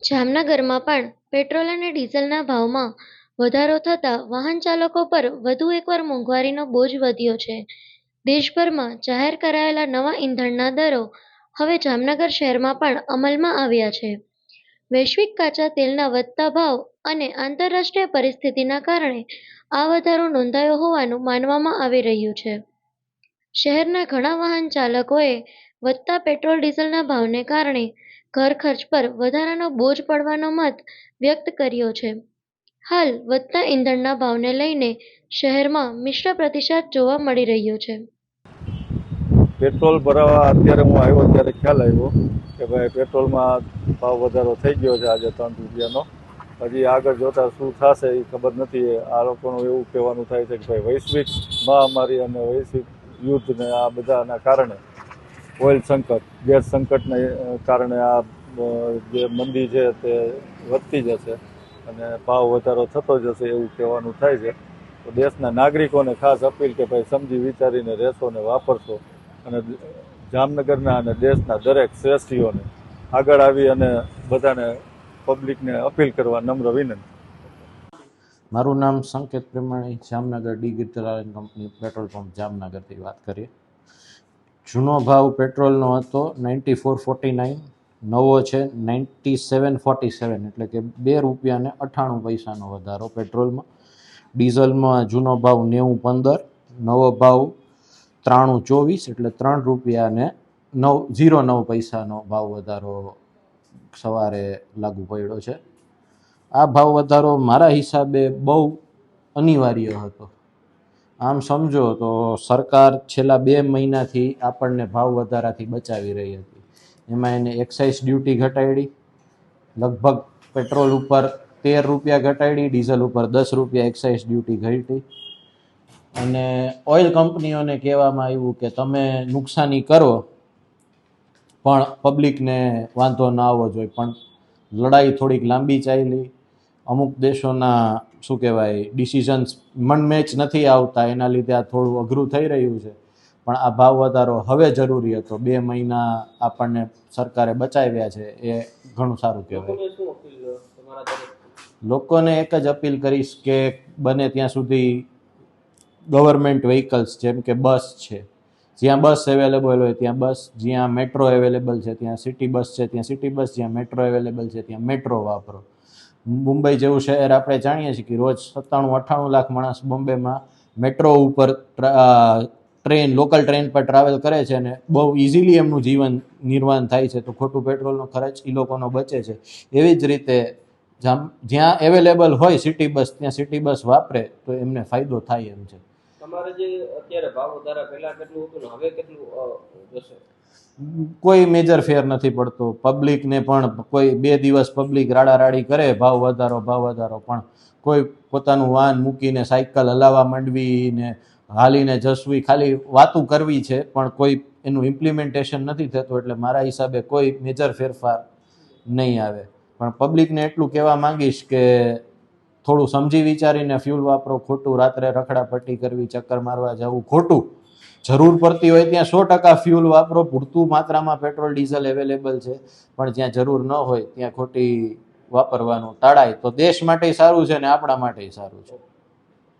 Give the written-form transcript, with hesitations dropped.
જામનગરમાં પણ પેટ્રોલ અને ડીઝલના ભાવમાં વધારો થતાં વાહન ચાલકો પર વધુ એકવાર મોંઘવારીનો બોજ વધ્યો છે. દેશભરમાં જાહેર કરાયેલા નવા ઈંધણના દરો હવે જામનગર શહેરમાં પણ અમલમાં આવ્યા છે. વૈશ્વિક કાચા તેલના વધતા ભાવ અને આંતરરાષ્ટ્રીય પરિસ્થિતિના કારણે આ વધારો નોંધાયો હોવાનું માનવામાં આવી રહ્યું છે. શહેરના ઘણા વાહન ચાલકોએ વધતા પેટ્રોલ ડીઝલના ભાવને કારણે ઘર ખર્ચ પર વધારાનો બોજ પડવાનો મત વ્યક્ત કર્યો છે. હાલ વધતા ઈંધણના ભાવને લઈને શહેરમાં મિશ્ર પ્રતિસાદ જોવા મળી રહ્યો છે. પેટ્રોલ ભરાવા અત્યારે હું આવ્યો ત્યારે ખ્યાલ આવ્યો કે ભાઈ પેટ્રોલમાં ભાવ વધારો થઈ ગયો છે આજે 3 રૂપિયાનો. હજી આગળ જોતા શું થશે એ ખબર નથી. આ લોકોનું એવું કહેવાનું થાય છે કે ભાઈ વૈશ્વિક મહામારી અને વૈશ્વિક યુદ્ધ ને આ બધાના કારણે ઓઇલ સંકટ, ગેસ સંકટને કારણે આ જે મંદી છે તે વધતી જશે અને ભાવ વધારો થતો જશે એવું કહેવાનું થાય છે. તો દેશના નાગરિકોને ખાસ અપીલ કે ભાઈ સમજી વિચારીને રહેશો ને વાપરશો અને જામનગરના અને દેશના દરેક શ્રેષ્ઠીઓને આગળ આવી અને બધાને પબ્લિકને અપીલ કરવા નમ્ર વિનંતી. મારું નામ સંકેત પ્રમાણે, Jamnagar digital company petrol pump જામનગરથી વાત કરીએ. જૂનો ભાવ પેટ્રોલનો હતો 94.49, નવો છે 97.47, એટલે કે 2 રૂપિયા ને 98 પૈસાનો વધારો પેટ્રોલમાં. ડીઝલમાં જૂનો ભાવ 90.15, નવો ભાવ 93.24, એટલે 3 રૂપિયા ને 09 પૈસાનો ભાવ વધારો સવારે લાગુ પડ્યો છે. આ ભાવ વધારો મારા હિસાબે બહુ અનિવાર્ય હતો. આમ સમજો તો સરકાર છેલ્લા 2 મહિનાથી આપણને ભાવ વધારાથી બચાવી રહી હતી. એમાં એને એક્સાઇઝ ડ્યુટી ઘટાડી, લગભગ પેટ્રોલ ઉપર 13 રૂપિયા ઘટાડી, ડીઝલ ઉપર 10 રૂપિયા એક્સાઇઝ ડ્યુટી ઘટી, અને ઓઇલ કંપનીઓને કહેવામાં આવ્યું કે તમે નુકસાની કરો પણ પબ્લિકને વાંધો ના આવવો જોઈએ. પણ લડાઈ થોડીક લાંબી ચાલી. અમુક દેશોના શું કહેવાય ડિસિઝન્સ મન મેચ નથી આવતા, એના લીધે આ થોડું અઘરું થઈ રહ્યું છે. પણ આ ભાવ વધારો હવે જરૂરી હતો. 2 મહિના આપણને સરકારે બચાવ્યા છે, એ ઘણું સારું કહેવાય. લોકોને એક જ અપીલ કરીશ કે બને ત્યાં સુધી ગવર્મેન્ટ વ્હીકલ્સ જેમ કે બસ છે, જ્યાં બસ અવેલેબલ હોય ત્યાં બસ, જ્યાં મેટ્રો અવેલેબલ છે ત્યાં સિટી બસ છે ત્યાં સિટી બસ, જ્યાં મેટ્રો અવેલેબલ છે ત્યાં મેટ્રો વાપરો. મુંબઈ જેવું શહેર આપણે જાણીએ છીએ કે રોજ 97-98 લાખ માણસ બોમ્બેમાં મેટ્રો ઉપર ટ્રેન, લોકલ ટ્રેન પર ટ્રાવેલ કરે છે અને બહુ ઇઝીલી એમનું જીવન નિર્વાહ થાય છે. તો ખોટું પેટ્રોલનો ખર્ચ એ લોકોનો બચે છે. એવી જ રીતે જ્યાં અવેલેબલ હોય સિટી બસ ત્યાં સિટી બસ વાપરે તો એમને ફાયદો થાય એમ છે. તમારે જે અત્યારે ભાવ વધારા પહેલા કેટલું હતું ને હવે કેટલું જશે? કોઈ મેજર ફેર નથી પડતો. પબ્લિકને પણ કોઈ 2 દિવસ પબ્લિક રાડારાડી કરે ભાવ વધારો, પણ કોઈ પોતાનું વાહન મૂકીને સાયકલ હલાવવા માંડવી ને હાલીને જસવી, ખાલી વાતું કરવી છે, પણ કોઈ એનું ઇમ્પ્લિમેન્ટેશન નથી થતું. એટલે મારા હિસાબે કોઈ મેજર ફેરફાર નહીં આવે. પણ પબ્લિકને એટલું કહેવા માંગીશ કે થોડું સમજી વિચારીને ફ્યુલ વાપરો. ખોટું રાત્રે રખડાપટ્ટી કરવી, ચક્કર મારવા જવું ખોટું. જરૂર પડતી હોય ત્યાં 100% ફ્યુલ વાપરો. પૂરતું માત્રામાં પેટ્રોલ ડીઝલ અવેલેબલ છે, પણ જ્યાં જરૂર ન હોય ત્યાં ખોટી વાપરવાનું ટાળાય તો દેશ માટે સારું છે ને આપણા માટે સારું છે.